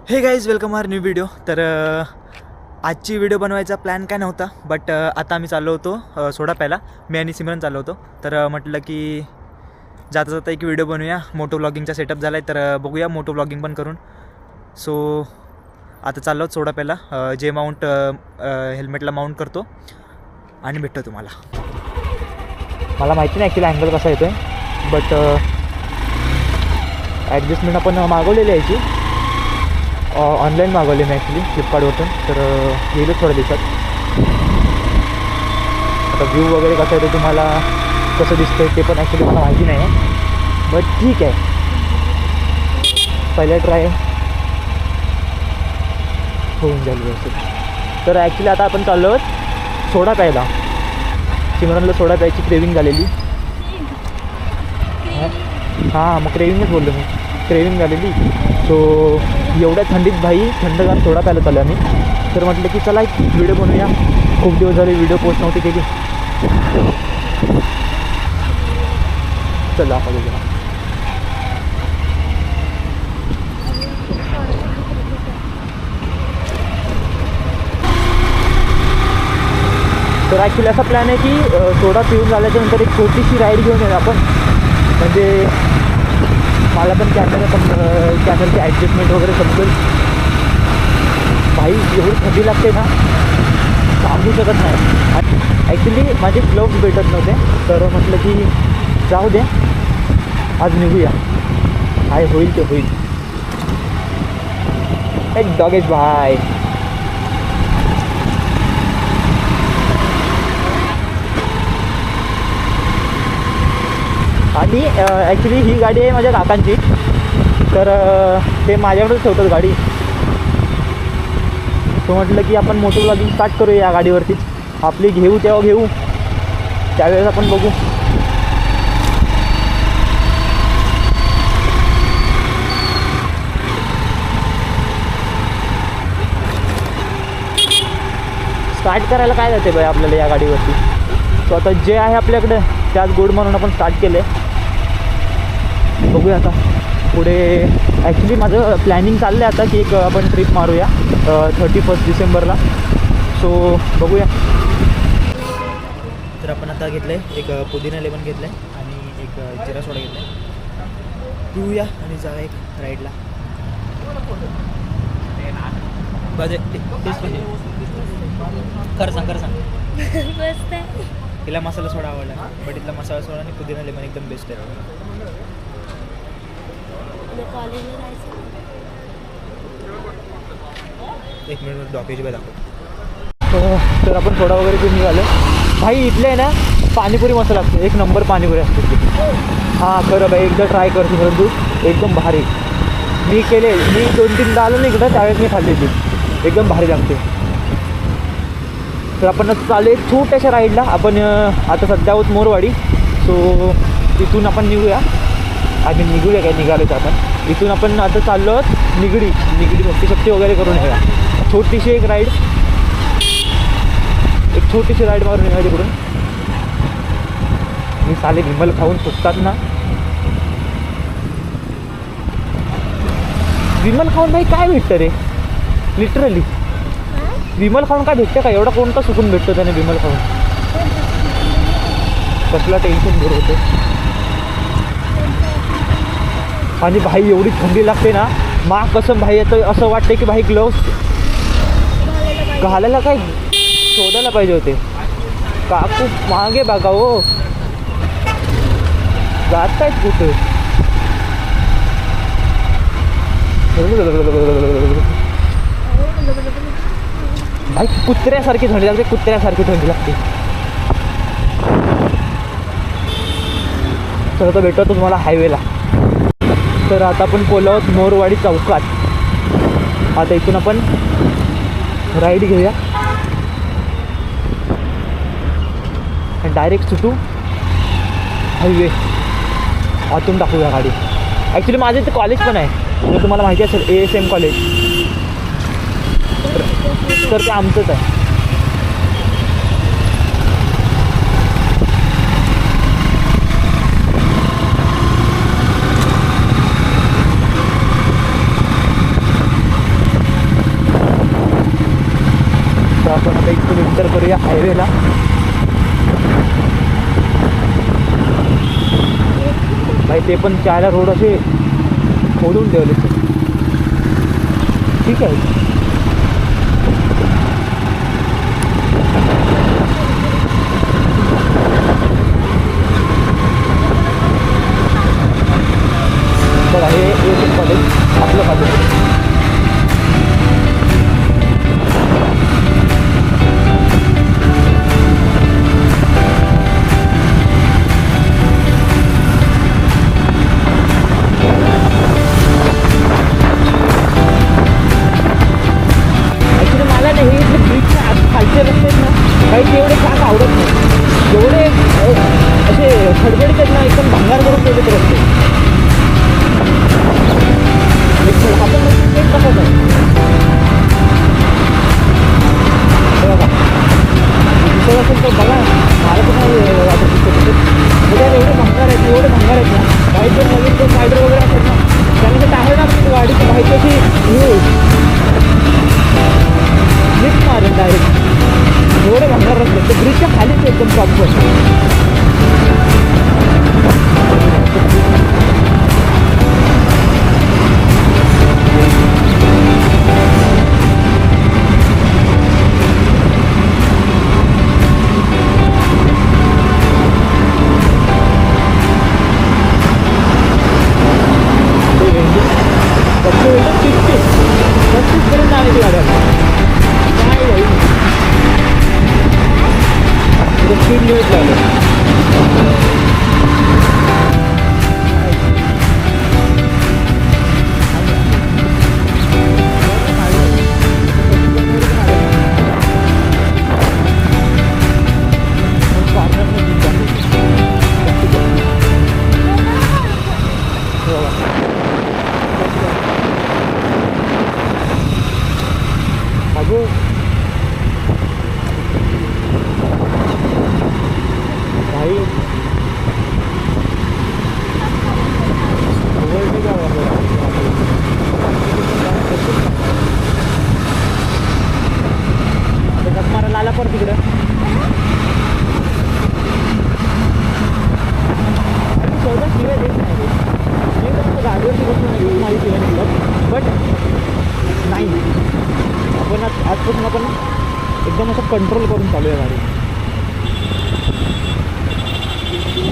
हे guys welcome our new video. तर आजची व्हिडिओ बनवायचा प्लॅन काय नव्हता, बट आता आम्ही चाललो होतो सोडा प्यायला. मी आणि सिमरन चाललो होतो. तर म्हटलं की जाता जाता एक व्हिडिओ बनवूया. मोटो व्लॉगिंगचा सेटअप झाला आहे, तर बघूया मोटो व्लॉगिंग पण करून. सो आता चाललो आहोत सोडा प्यायला. जे माउंट हेल्मेटला माउंट करतो आणि भेटतो तुम्हाला. मला माहिती नाही ॲक्च्युली अँगल कसा येतो आहे, बट ॲडजस्टमेंट आपण मागवलेली आहे याची. ऑनलाईन मागवले मी ॲक्च्युली फ्लिपकार्टवरून. तर येईलच थोड्या दिवसात. आता व्ह्यू वगैरे कसं आहे ते तुम्हाला कसं दिसतं आहे ते पण ॲक्च्युली मला माहिती नाही आहे, बट ठीक आहे. पहिला ट्राय होऊन जाईल व्यवस्थित. तर ॲक्च्युली आता आपण चाललो आहोत सोडा प्यायला. सिमरनला सोडा प्यायची क्रेविंग झालेली. हां, मग क्रेविंगच बोललो मी. क्रेविंग झालेली. सो एवढ्या थंडीत भाई थंडगार सोडा प्यायला चालू आम्ही. तर म्हटलं की चला एक व्हिडिओ बनवूया. खूप दिवस झाले व्हिडिओ पोस्ट नव्हती केली. चला आपण बघूया. तर ॲक्च्युली असा प्लॅन आहे की सोडा पिऊन झाल्याच्यानंतर एक छोटीशी राईड घेऊन येऊ आपण. म्हणजे मला पण कॅमेराची ॲडजस्टमेंट वगैरे समजेल. भाई एवढी थंडी लागते ना, सांगू शकत नाही. ॲक्च्युली माझे ग्लोव्स भेटत नव्हते, तर म्हटलं की जाऊ दे आज निघूया. काय होईल ते होईल. एक डॉगेश भाई. आणि ॲक्च्युली ही गाडी आहे माझ्या काकांची. तर ते माझ्याकडेच ठेवतात गाडी. तो म्हटलं की आपण मोटो व्लॉगिंग स्टार्ट करूया या गाडीवरतीच. आपली घेऊ तेव्हा घेऊ, त्यावेळेस आपण बघू. स्टार्ट करायला काय जाते बाई आपल्याला या गाडीवरती. सो आता जे आहे आपल्याकडे त्याच गोड म्हणून आपण स्टार्ट केलं आहे. बघूया आता पुढे. ॲक्च्युली माझं प्लॅनिंग चाललं आहे आता की एक आपण ट्रिप मारूया 31 डिसेंबरला. सो बघूया. तर आपण आता घेतलं आहे एक पुदिना लेमन घेतलं आहे आणि एक जिरा सोडा घेतला आहे. पिऊया आणि जाऊया एक राईडला. खरं सांग मस्त आहे. तिला मसाला सोडा आवडला, बट इथला मसाला सोडा आणि पुदिना लेमन एकदम बेस्ट आहे. कॉलेजला जायचं. एक मिनिट डॉकेज बघा दाखव. तर आपण सोडा वगैरे पिऊन निघालो. भाई इथले आहे ना पाणीपुरी मसाला असते, एक नंबर पाणीपुरी असते ती. हां खरं भाई, एकदा ट्राय करते परंतु एकदम भारी. मी 2-3दा आलो ना इकडं, त्यावेळेस मी खाल्ली ती. एकदम भारी लागते. तर आपण चालू एक छोट्याशा राईडला. आपण आता सध्या आहोत मोरवाडी. सो तिथून आपण निघूया. आम्ही निघूया काय निघालो तर आपण इथून आपण आता चाललो आहोत निगडी भक्तिशक्ती वगैरे करून येऊया. छोटीशी एक राईड मारून येऊया तिकडून. मी साले विमल खाऊन सुटतात ना. विमल खाऊन भाई काय भेटतं रे लिटरली. विमल खाऊन काय भेटतं का? एवढा कोणता सुकून भेटतो त्याने विमल खाऊन. कसला टेन्शन दूर होते. आणि भाई एवढी थंडी लागते ना, मा कसं भाई आता असं वाटतं की भाई ग्लोव्स घालायला काय शोधायला पाहिजे होते. काकू मागे बघा हो, जात आहेत कुठे. भाई कुत्र्यासारखी थंडी लागते. तर आता भेटतो तुम्हाला हायवेला. तर आता आपण पोहोचलो आहोत मोरवाडी चौकात. आता इथून आपण राईड घेऊया आणि डायरेक्ट सुटू हायवे. आतून टाकूया गाडी. ॲक्च्युली माझं इथे कॉलेज पण आहे, जर तुम्हाला माहिती असेल ASM कॉलेज. तर ते आमचंच आहे. हायवेला. भाई ते पण 4 रोड असे खोदून ठेवले. ठीक आहे. बघा हे कॉलेज आपलं कॉलेज. खालचे रस्ते आहेत ना काही तेवढे खास आवडत नाही. जेवढे असे खडबडीत आहेत ना एकदम भंगार करून ठेवलेत रस्ते. आपण एक तसंच आहे बघा. दिसत असेल तर बघा. मला पण वाटत दिसत एवढे भंगार आहेत ना. काही जर नवीन जर रायडर वगैरे असेल ना त्यांना ते टायर ना गाडीची माहिती अशी हे लिफ्ट मारेल डायरेक्ट. एवढे भंगार रस्ते ते ब्रिजच्या खालीच एकदम प्रॉपर. पर्यंत आणायची गाड्या काय भाई स्पीड लिमिट लावलं. आला पर तिकडं गाडीवरती बसून माझी शिवाय निघलं. बट नाही आपण आजपासून आपण एकदम असं कंट्रोल करून चालू आहे गाडी.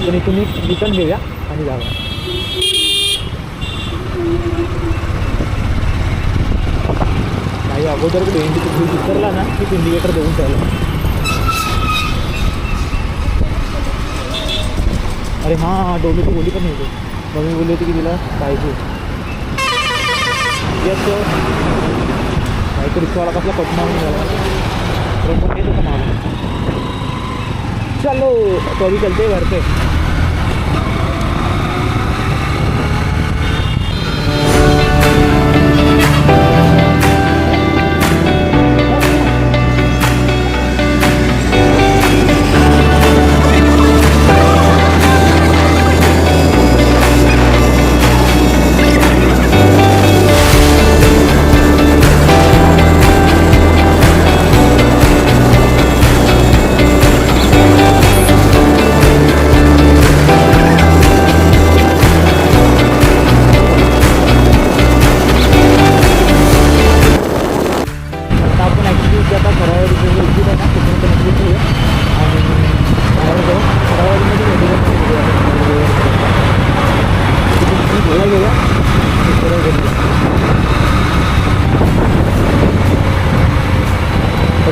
पण इथून एक रिटर्न घेऊया आणि जाऊया. नाही अगोदर इंडिकेटर ब्रिज उतरला ना की इंडिकेटर देऊन ठेवला. अरे हां डोलीची बोली पण येते. मम्मी बोलली होती की तिला पाहिजे. काहीतरी रिक्षावाला कसला पटना म्हणून झाला तर पण येत होता मला. चलो तो अभी चलते घर पे.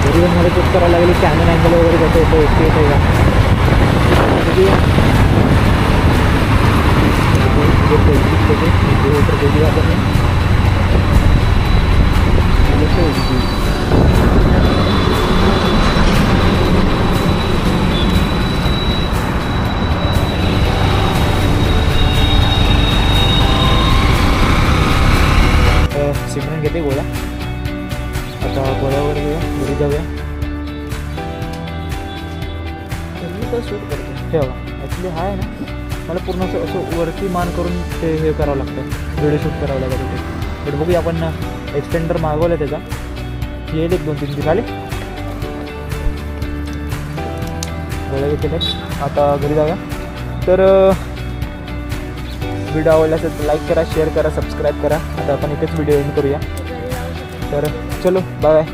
घरी पण मला चेक करायला लागेल कॅमेरा अँगल वगैरे कसं येतं ओके येतं का. सिमरन घेते गोळ्या. आता गोळ्यावर घेऊया घरी जाऊया. मी तर शूट करतो ठेवा. ॲक्च्युली हा आहे ना मला पूर्ण असं वरती मान करून ते हे करावं लागतं. व्हिडिओ शूट करावं लागतं ते. बट बघूया आपण एक्सटेंडर मागवलं त्याचा. येईल 1-2-3 दिवस आले. गोळ्या घेतलेल्या आहेत. आता घरी जाऊया. तर व्हिडिओ आवडला असेल तर लाईक करा, शेअर करा, सबस्क्राईब करा. आता आपण इथेच व्हिडिओ एंड करूया. घरी जाऊ शकत तर चलो बाय.